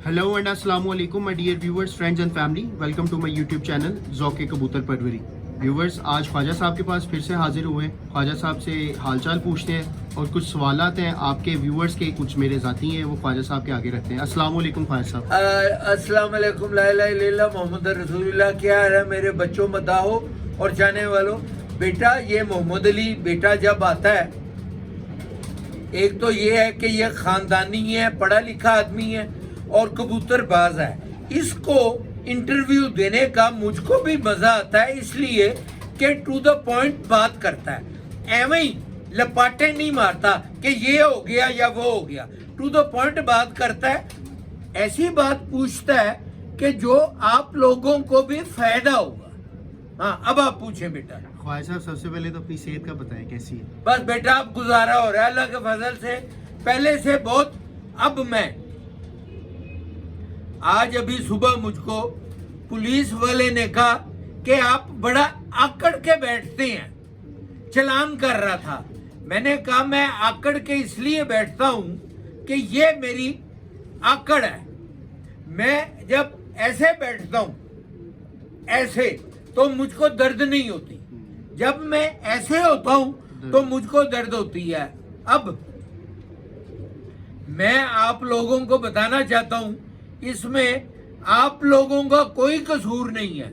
Hello and अस्सलाम वालेकुम my dear viewers, friends and family. Welcome to my YouTube channel ज़ौक़ कबूतर परवरी। व्यूअर्स, आज ख्वाजा साहब के पास फिर से हाजिर हुए हैं। ख्वाजा साहब से हालचाल पूछते हैं और कुछ सवालात हैं आपके व्यूअर्स के, कुछ मेरे ज़ाती हैं, वो ख्वाजा साहब के आगे रखते हैं। अस्सलाम वालेकुम ख्वाजा साहब। अस्सलाम वालेकुम, ला इलाहा इल्लल्लाह मोहम्मद रसूलुल्लाह। क्या है मेरे बच्चों, मदाहो और जाने वालों। बेटा, ये मोहम्मद अली बेटा जब आता है, एक तो ये है कि ये खानदानी है, पढ़ा लिखा आदमी है और कबूतरबाज है। इसको इंटरव्यू देने का मुझको भी मजा आता है, इसलिए कि टू द पॉइंट बात करता है। एवं ही लपाटे नहीं मारता कि ये हो गया या वो हो गया। टू द पॉइंट बात करता है, ऐसी बात पूछता है कि जो आप लोगों को भी फायदा होगा। हाँ, अब आप पूछें बेटा। ख्वाजा साहब, सबसे पहले तो अपनी सेहत का बताएं, कैसी है? बस बेटा, अब गुजारा हो रहा है अल्लाह के फजल से, पहले से बहुत। अब मैं आज अभी सुबह मुझको पुलिस वाले ने कहा कि आप बड़ा आकड़ के बैठते हैं, चलान कर रहा था। मैंने कहा मैं आकड़ के इसलिए बैठता हूं कि ये मेरी आकड़ है। मैं जब ऐसे बैठता हूं, ऐसे, तो मुझको दर्द नहीं होती। जब मैं ऐसे होता हूं तो मुझको दर्द होती है। अब मैं आप लोगों को बताना चाहता हूं, इसमें आप लोगों का कोई कसूर नहीं है।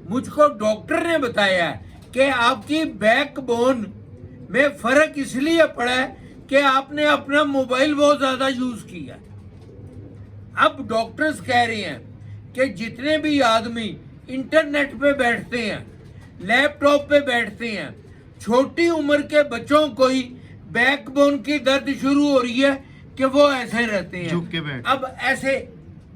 मुझको डॉक्टर ने बताया है कि आपकी बैकबोन में फर्क इसलिए पड़ा है कि आपने अपना मोबाइल बहुत ज्यादा यूज किया। अब डॉक्टर्स कह रहे हैं कि जितने भी आदमी इंटरनेट पे बैठते हैं, लैपटॉप पे बैठते हैं, छोटी उम्र के बच्चों को ही बैकबोन की दर्द शुरू हो रही है कि वो ऐसे रहते हैं, झुक के बैठ। अब ऐसे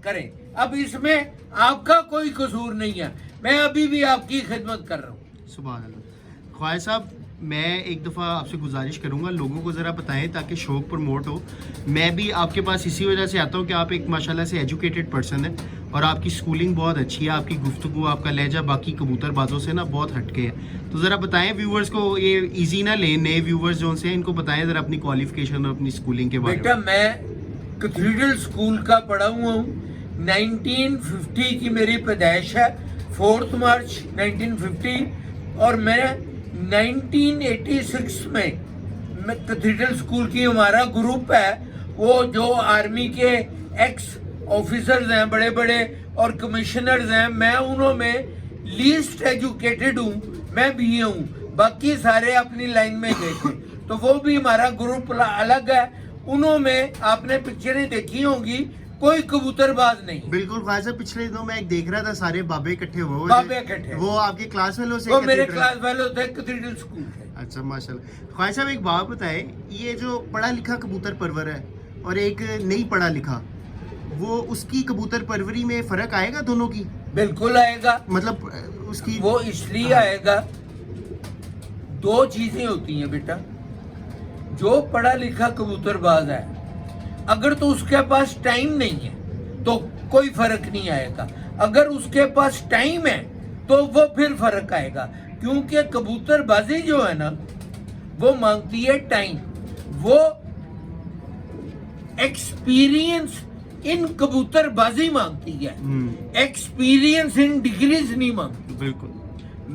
करें। अब इसमें आपका कोई कसूर नहीं है, मैं अभी भी आपकी खिदमत कर रहा हूँ। सुभान अल्लाह। ख्वाजा साहब, मैं एक दफ़ा आपसे गुजारिश करूंगा, लोगों को ज़रा बताएं ताकि शौक प्रमोट हो। मैं भी आपके पास इसी वजह से आता हूं कि आप एक माशाल्लाह से एजुकेटेड पर्सन हैं और आपकी स्कूलिंग बहुत अच्छी है, आपकी गुफ्तगू, आपका लहजा बाकी कबूतरबाजों से ना बहुत हटके है। तो ज़रा बताएं व्यूवर्स को, ये ईजी ना लें, नए व्यूवर्स जो से इनको बताएं ज़रा अपनी क्वालिफिकेशन और अपनी स्कूलिंग के बारे में। बेटा, मैं कैथेड्रल स्कूल का पढ़ा हुआ हूँ। 1950 की मेरी पैदाइश है, 4 मार्च 1950, और मैं 1986 में कैथेड्रल स्कूल की हमारा ग्रुप है, वो जो आर्मी के एक्स ऑफिसर्स हैं, बड़े बड़े, और कमिश्नर्स हैं, मैं उन्हों में लीस्ट एजुकेटेड हूँ, मैं भी हूँ। बाकी सारे अपनी लाइन में गए थे, तो वो भी हमारा ग्रुप अलग है। उन्हों में आपने पिक्चरें देखी होंगी, कोई कबूतरबाज नहीं। बिल्कुल ख्वाजा, पिछले दिनों मैं एक देख रहा था, सारे बाबे इकट्ठे हुए। बाबे इकट्ठे, वो आपके क्लास फेलो से? वो मेरे क्लास फेलो थे, कैथेड्रल स्कूल थे। अच्छा, माशाल्लाह। ख्वाजा साहब, एक बात बताएं, ये जो पढ़ा लिखा कबूतर परवर है और एक नहीं पढ़ा लिखा, वो उसकी कबूतर परवरी में फर्क आएगा दोनों की? बिल्कुल आएगा। मतलब उसकी वो इसलिए आएगा, दो चीजें होती हैं बेटा। जो पढ़ा लिखा कबूतरबाज है, अगर तो उसके पास टाइम नहीं है तो कोई फर्क नहीं आएगा। अगर उसके पास टाइम है तो वो फिर फर्क आएगा, क्योंकि कबूतरबाजी जो है ना, वो मांगती है टाइम। वो एक्सपीरियंस इन कबूतरबाजी मांगती है, एक्सपीरियंस इन डिग्रीज नहीं मांगती। बिल्कुल।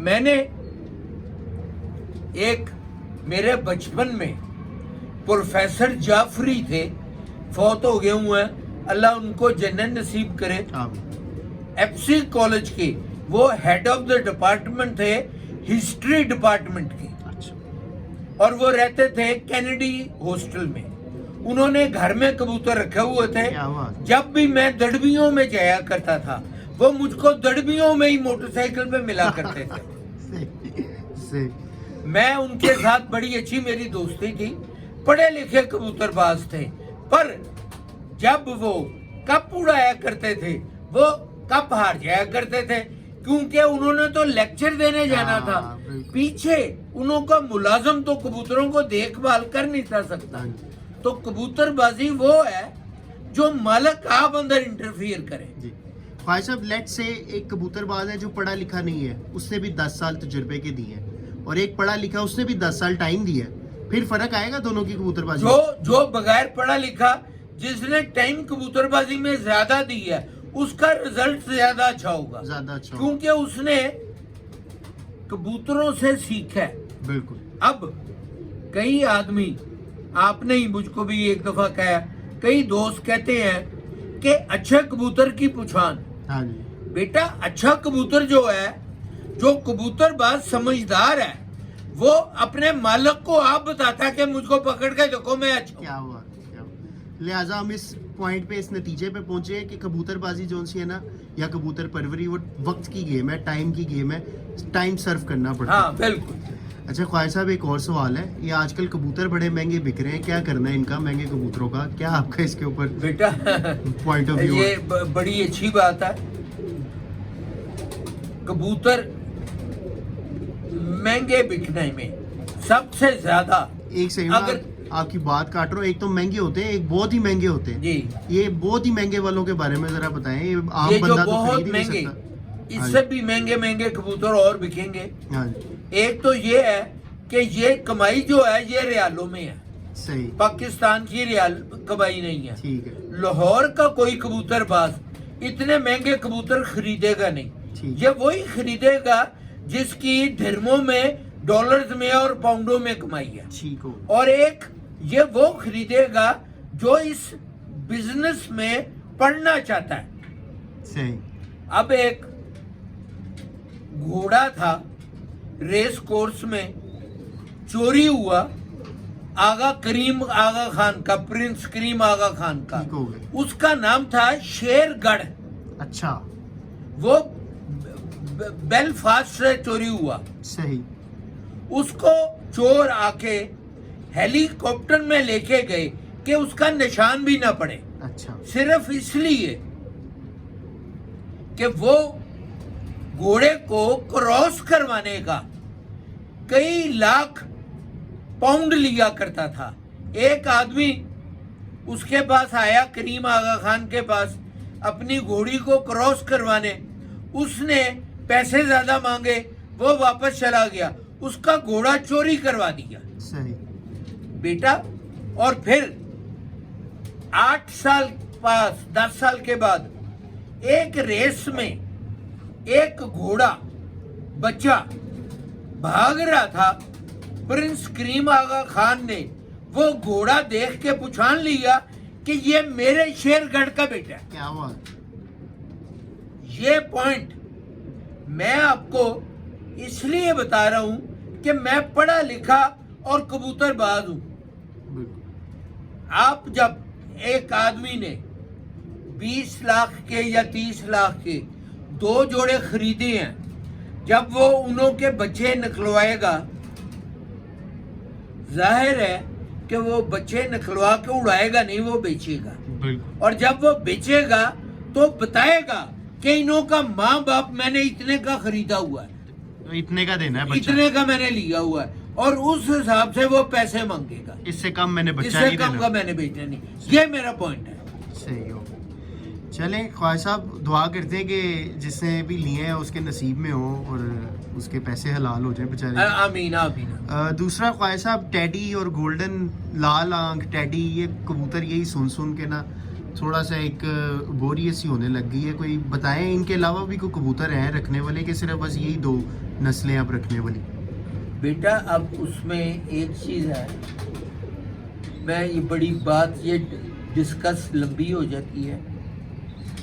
मैंने एक, मेरे बचपन में प्रोफेसर जाफरी थे, फौत हो गए हुए हैं, अल्लाह उनको जन्नत नसीब करे। एफसी कॉलेज के वो हेड ऑफ द डिपार्टमेंट थे, हिस्ट्री डिपार्टमेंट के। अच्छा। और वो रहते थे कैनेडी हॉस्टल में। उन्होंने घर में कबूतर रखे हुए थे। जब भी मैं दड़बियों में जाया करता था, वो मुझको दड़बियों में ही मोटरसाइकिल पे मिला करते थे। मैं उनके साथ बड़ी अच्छी मेरी दोस्ती थी। पढ़े लिखे कबूतरबाज थे, पर जब वो कप उड़ाया करते थे, वो कप हार जाया करते थे, क्योंकि उन्होंने तो लेक्चर देने जाना था। पीछे उनका मुलाजम तो कबूतरों को देखभाल कर नहीं था सकता। तो कबूतरबाजी वो है जो मालिक आप अंदर इंटरफियर करे। ख्वाजा साहब, लेट्स से एक कबूतरबाज है जो पढ़ा लिखा नहीं है, उसने भी 10 साल तजुर्बे के दिए, और एक पढ़ा लिखा, उसने भी 10 साल टाइम दिया, फिर फर्क आएगा दोनों की कबूतरबाजी? जो बगैर पढ़ा लिखा جس نے ٹائم کبوتر بازی میں زیادہ دی ہے اس کا رزلٹ زیادہ اچھا ہوگا, زیادہ اچھا ہوگا. کیونکہ اس نے کبوتروں سے سیکھا ہے. بالکل. اب کئی آدمی, آپ نے ہی مجھ کو بھی ایک دفعہ کہا, کئی دوست کہتے ہیں کہ اچھا کبوتر کی پہچان. ہاں جی. بیٹا اچھا کبوتر جو ہے, جو کبوتر باز سمجھدار ہے, وہ اپنے مالک کو آپ بتاتا ہے کہ مجھ کو پکڑ کے دیکھو میں اچھا ہوں. کیا ہوا, کیا ہوا. لہٰذا ہم اس پوائنٹ پہ, اس نتیجے پہ پہنچے کہ کبوتر بازی جو سی ہے نا, یا کبوتر پروری, وہ وقت کی گیم ہے, ٹائم کی گیم ہے, ٹائم سرو کرنا پڑتا ہے. ہاں بالکل. اچھا خواجہ صاحب, ایک اور سوال ہے, یہ آج کل کبوتر بڑے مہنگے بک رہے ہیں, کیا کرنا ہے ان کا, مہنگے کبوتروں کا, کیا آپ کا اس کے اوپر بیٹا پوائنٹ آف ویو؟ یہ بڑی اچھی بات ہے. کبوتر مہنگے بکنے میں سب سے زیادہ, ایک سیکنڈ, اگر آپ کی بات کاٹ رہا ہوں, ایک تو مہنگے ہوتے ہیں, ایک بہت ہی مہنگے ہوتے ہیں. جی, یہ بہت ہی مہنگے والوں کے بارے میں ذرا بتائیں. یہ عام یہ جو بندہ تو بہت خرید ہی نہیں مہنگے, سکتا. اس سے بھی مہنگے مہنگے کبوتر اور بکیں گے. ہاں جی. ایک تو یہ ہے کہ یہ کمائی جو ہے یہ ریالوں میں ہے, صحیح, پاکستان کی ریال کمائی نہیں ہے. ٹھیک ہے. لاہور کا کوئی کبوتر باز اتنے مہنگے کبوتر خریدے گا نہیں. ٹھیک. یہ وہی خریدے گا جس کی درموں میں, ڈالرز میں اور پاؤنڈوں میں کمائی ہے. ٹھیک ہو. اور ایک یہ وہ خریدے گا جو اس بزنس میں پڑھنا چاہتا ہے. صحیح. اب ایک گھوڑا تھا ریس کورس میں, چوری ہوا آغا کریم آغا خان کا, پرنس کریم آغا خان کا. ٹھیک ہو گئے. اس کا نام تھا شیر گڑھ. اچھا. وہ بیلفاسٹ سے چوری ہوا. صحیح. اس کو چور آ کے ہیلی کاپٹر میں لے کے گئے کہ اس کا نشان بھی نہ پڑے. اچھا. صرف اس لیے کہ وہ گھوڑے کو کراس کروانے کا کئی لاکھ پاؤنڈ لیا کرتا تھا. ایک آدمی اس کے پاس آیا, کریم آغا خان کے پاس, اپنی گھوڑی کو کراس کروانے. اس نے پیسے زیادہ مانگے, وہ واپس چلا گیا, اس کا گھوڑا چوری کروا دیا. صحیح. بیٹا, اور پھر 8 سال پاس 10 سال کے بعد ایک ریس میں ایک گھوڑا بچہ بھاگ رہا تھا. پرنس کریم آغا خان نے وہ گھوڑا دیکھ کے پہچان لیا کہ یہ میرے شیر گڑھ کا بیٹا ہے. کیا ہوا. یہ پوائنٹ میں آپ کو اس لیے بتا رہا ہوں کہ میں پڑھا لکھا اور کبوتر باز ہوں. بالکل. آپ جب ایک آدمی نے 20 لاکھ کے یا 30 لاکھ کے 2 جوڑے خریدے ہیں, جب وہ انہوں کے بچے نکلوائے گا, ظاہر ہے کہ وہ بچے نکلوا کے اڑائے گا نہیں, وہ بیچے گا. بالکل. اور جب وہ بیچے گا تو بتائے گا کہ انہوں کا ماں باپ میں نے اتنے کا خریدا ہوا ہے, اتنے کا دینا ہے بچہ, اتنے کا میں نے لیا ہوا ہے, اور اس حساب سے وہ پیسے مانگے گا. اس سے کم میں نے اس بچہ سے نہیں کم کا دینا. میں نے بیچا نہیں. یہ میرا پوائنٹ ہے. صحیح ہو. چلیں خواجہ صاحب, دعا کرتے ہیں کہ جس نے بھی لیے ہیں اس کے نصیب میں ہوں اور اس کے پیسے حلال ہو جائیں بیچارے. آمین آمین. دوسرا خواجہ صاحب, ٹیڈی اور گولڈن لال آنکھ ٹیڈی, یہ کبوتر یہی سن کے نا تھوڑا سا ایک بوریت سی ہونے لگ گئی ہے. کوئی بتائیں ان کے علاوہ بھی کوئی کبوتر ہیں رکھنے والے, کہ صرف بس یہی 2 نسلیں آپ رکھنے والی؟ بیٹا اب اس میں ایک چیز ہے, میں یہ بڑی بات یہ ڈسکس لمبی ہو جاتی ہے.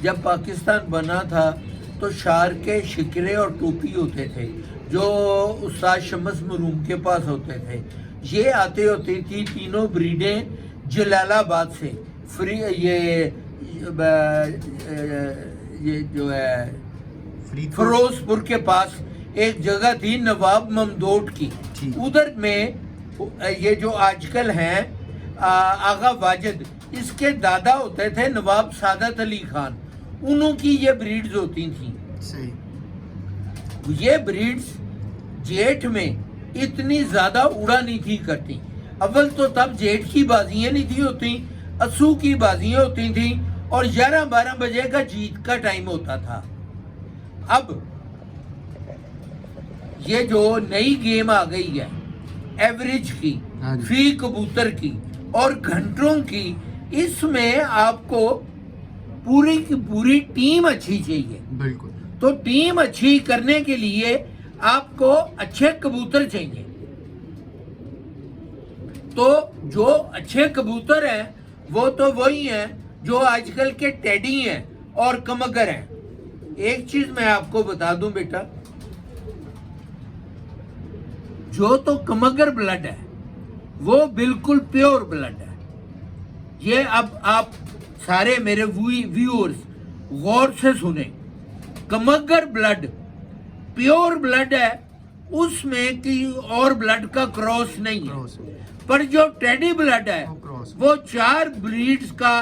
جب پاکستان بنا تھا تو شار کے شکرے اور ٹوپی ہوتے تھے جو استاد شمس مروم کے پاس ہوتے تھے. یہ آتے ہوتی تھی تینوں بریڈیں جلال آباد سے. یہ جو ہے فیروز پور کے پاس ایک جگہ تھی نواب ممدوٹ کی, ادھر میں یہ جو آج کل ہیں آغا واجد, اس کے دادا ہوتے تھے نواب سعادت علی خان, انہوں کی یہ بریڈز ہوتی تھیں. یہ بریڈز جیٹھ میں اتنی زیادہ اڑا نہیں تھی کرتی. اول تو تب جیٹھ کی بازیاں نہیں تھی ہوتی, اسو کی بازیاں ہوتی تھیں, اور 11-12 بجے کا جیت کا ٹائم ہوتا تھا. اب یہ جو نئی گیم آ گئی ہے ایوریج کی, فی کبوتر کی اور گھنٹوں کی, इसमें आपको पूरी की पूरी टीम अच्छी चाहिए। बिल्कुल। तो टीम अच्छी करने के लिए आपको अच्छे कबूतर चाहिए। तो जो अच्छे कबूतर हैं वो तो वही हैं जो आजकल के टेडी हैं और कमगर हैं। एक चीज मैं आपको बता दूं बेटा, जो तो कमगर ब्लड है वो बिल्कुल प्योर ब्लड है। ये अब आप सारे मेरे व्यूअर्स गौर से सुने, कमगर ब्लड प्योर ब्लड है, उसमें की और ब्लड का क्रॉस नहीं है। पर जो टेडी ब्लड है वो 4 ब्रीड्स का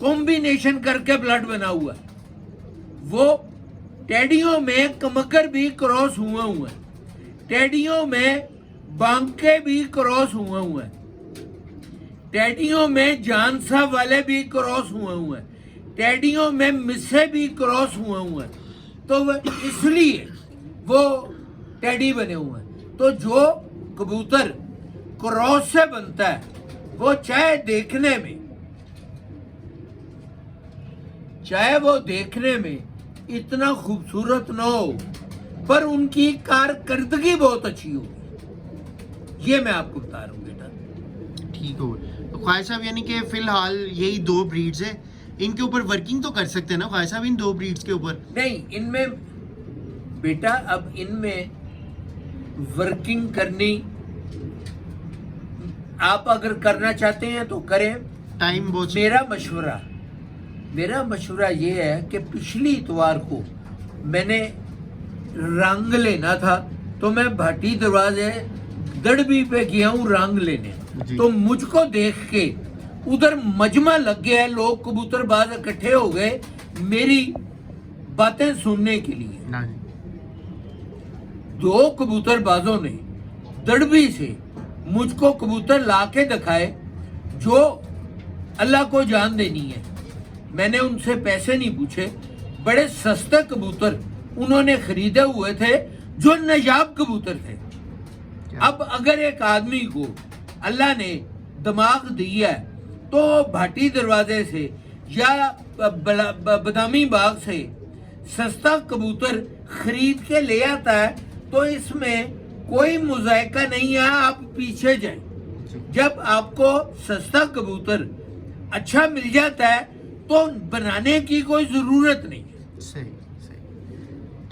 कॉम्बिनेशन करके ब्लड बना हुआ है। वो टेडियों में कमगर भी क्रॉस हुए हुए हैं, टेडियों में बांके भी क्रॉस हुए हुए हैं, टेडियों में जानसा वाले भी क्रॉस हुए हुए हैं, टेडियों में मिस्से भी क्रॉस हुए हुए हैं। तो इसलिए वो टेडी बने हुए हैं। तो जो कबूतर क्रॉस से बनता है वो चाहे वो देखने में इतना खूबसूरत ना हो, पर उनकी कारकर्दगी बहुत अच्छी होगी। ये मैं आपको बता रहा हूँ बेटा। ठीक हो। तो ख्वाहिश साहब यानी कि फिलहाल यही 2 ब्रीड्स है, इनके ऊपर वर्किंग तो कर सकते हैं ना ख्वाहिश साहब इन 2 ब्रीड्स के ऊपर? नहीं, इनमें बेटा अब इनमें वर्किंग करनी आप अगर करना चाहते हैं तो करें। टाइम बहुत। मेरा मशवरा ये है कि पिछली इतवार को मैंने रंग लेना था, तो मैं भाटी दरवाजे दड़बी पे गया हूँ रंग लेने। तो मुझको देख के उधर मजमा लग गया है, लोग कबूतरबाज इकट्ठे हो गए मेरी बातें सुनने के लिए। 2 कबूतरबाजों ने दड़बी से मुझको कबूतर ला के दिखाए जो अल्लाह को जान देनी है। मैंने उनसे पैसे नहीं पूछे, बड़े सस्ते कबूतर उन्होंने खरीदे हुए थे जो नायाब कबूतर थे। अब अगर एक आदमी को अल्लाह ने दिमाग दिया है तो भाटी दरवाजे से या बदामी बाग से सस्ता कबूतर खरीद के ले आता है, तो इसमें कोई मुजायका नहीं है। आप पीछे जाएं, जब आपको सस्ता कबूतर अच्छा मिल जाता है तो बनाने की कोई जरूरत नहीं है। सही।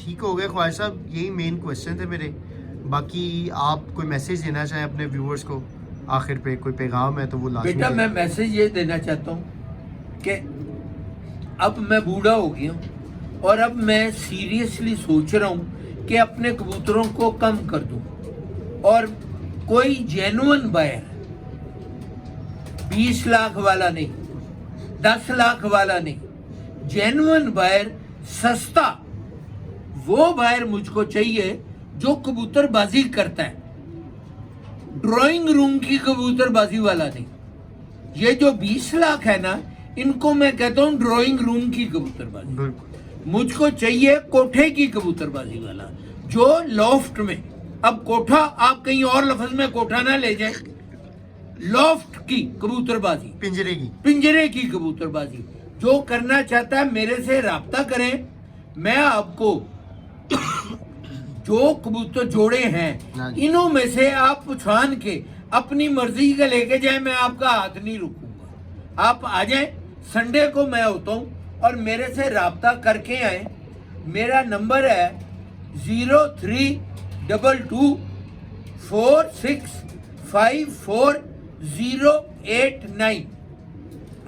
ठीक हो गया ख्वाहिश साहब, यही मेन क्वेश्चन थे मेरे। बाकी आप कोई मैसेज देना चाहें अपने व्यूअर्स को आखिर पे, कोई पैगाम है तो वो लाजमी। बेटा मैं मैसेज ये देना चाहता हूँ कि अब मैं बूढ़ा हो गया हूँ और अब मैं सीरियसली सोच रहा हूँ कि अपने कबूतरों को कम कर दूं, और कोई जेन्युइन बायर 20 लाख वाला नहीं, 10 लाख वाला नहीं, जेन्युइन बायर सस्ता वो बायर मुझको चाहिए जो कबूतरबाजी करता है, ड्राइंग रूम की कबूतरबाजी वाला नहीं। ये जो 20 लाख है ना, इनको मैं कहता हूँ ड्राइंग रूम की कबूतरबाजी। मुझको चाहिए कोठे की कबूतरबाजी वाला जो लॉफ्ट में, अब कोठा आप कहीं और लफ्ज में कोठा ना ले जाए, लॉफ्ट की कबूतरबाजी, पिंजरे की कबूतरबाजी। जो करना चाहता है मेरे से राब्ता करें, मैं आपको जो कबूतर जोड़े हैं इनों में से आप पहचान के अपनी मर्जी का लेके जाए, मैं आपका हाथ नहीं रुकूंगा। आप आ जाए, संडे को मैं होता हूँ और मेरे से राब्ता करके आए। मेरा नंबर है 0322465409।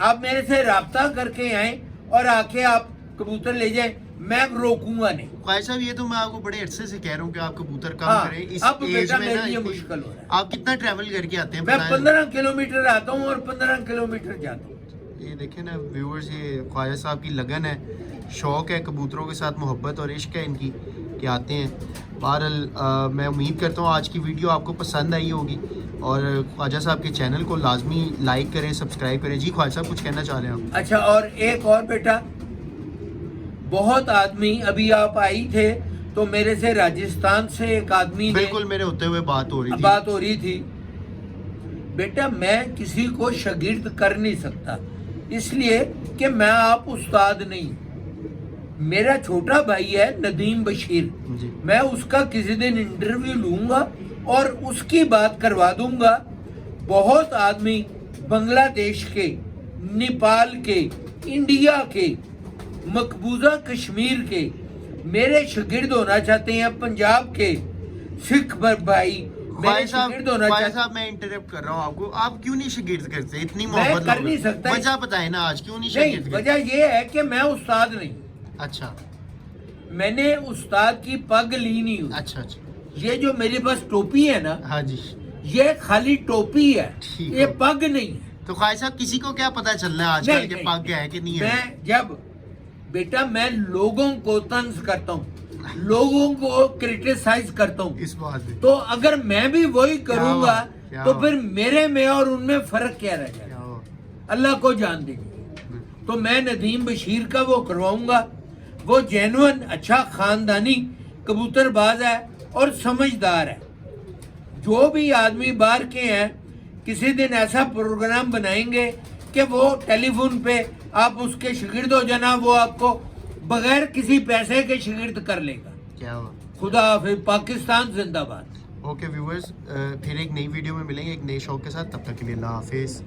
आप मेरे से राब्ता करके आए और आके आप कबूतर ले जाए, मैं रोकूंगा नहीं। ख्वाहिश साहब ये तो मैं आपको बड़े अरसे से कह रहा हूँ कि आप कबूतर कम करें। इस अब एज बेटा में मेरे ना लिए मुश्किल हो रहा है। आप कितना ट्रैवल करके आते हैं? मैं 15 किलोमीटर आता हूँ और 15 किलोमीटर जाता हूँ। ये देखें ना व्यूअर्स, ये ख्वाहिश साहब की लगन है, शौक है, कबूतरों के साथ मोहब्बत और इश्क है इनकी कि आते हैं। बहरहाल मैं उम्मीद करता हूँ आज की वीडियो आपको पसंद आई होगी और ख्वाजा साहब के चैनल को लाजमी लाइक करें, सब्सक्राइब करें। जी ख्वाजा साहब कुछ कहना चाह रहे हैं आप? अच्छा, और एक और बेटा, बहुत आदमी, अभी आप आई थे तो मेरे से राजस्थान से एक आदमी, बिल्कुल मेरे होते हुए बात हो रही थी। बेटा मैं किसी को शागिर्द कर नहीं सकता, इसलिए कि मैं आप उस्ताद नहीं। मेरा छोटा भाई है नदीम बशीर, जी। मैं उसका किसी दिन इंटरव्यू लूंगा और उसकी बात करवा दूंगा। बहुत आदमी बांग्लादेश के, नेपाल के, इंडिया के, मकबूजा कश्मीर के मेरे शागिर्द होना चाहते हैं, पंजाब के सिख भाई मेरे शागिर्द होना ख्वाजा चाहते साहब मैं इंटरप्ट कर रहा हूँ आपको, आप क्यों नहीं शागिर्द करते? इतनी मैं मोहब्बत कर लोग नहीं हैं। सकता। वजह बताए ना आज क्यों नहीं नहीं, शागिर्द करते? वजह ये है कि मैं उस्ताद नहीं, अच्छा मैंने उस्ताद की पग ली नहीं हुई। अच्छा अच्छा, ये जो मेरे पास टोपी है ना, हाँ जी। ये खाली टोपी है, ठीक ये है। पग नहीं है। तो ख्वाजा साहब किसी को क्या पता चलना है आजकल नहीं, के नहीं। पग है कि नहीं है? मैं जब बेटा मैं लोगों को तंज करता हूँ, लोगों को क्रिटिसाइज करता हूँ, इस बात में तो अगर मैं भी वही करूंगा क्या तो बात। फिर मेरे में और उनमें फर्क क्या रह जाएगा? क्या हो? अल्लाह को जान देंगे। तो मैं नदीम बशीर का वो करवाऊंगा। वो जेन्युइन अच्छा खानदानी कबूतरबाज है और समझदार है। जो भी आदमी बाहर के हैं, किसी दिन ऐसा प्रोग्राम बनाएंगे कि वो टेलीफोन पे आप उसके शागिर्द हो जाना, वो आपको बगैर किसी पैसे के शागिर्द कर लेगा। क्या हो? खुदा हाफिज, पाकिस्तान जिंदाबाद। ओके व्यूअर्स, फिर एक नई वीडियो में मिलेंगे एक नए शौक के साथ। तब तक के लिए अल्लाह हाफिज़।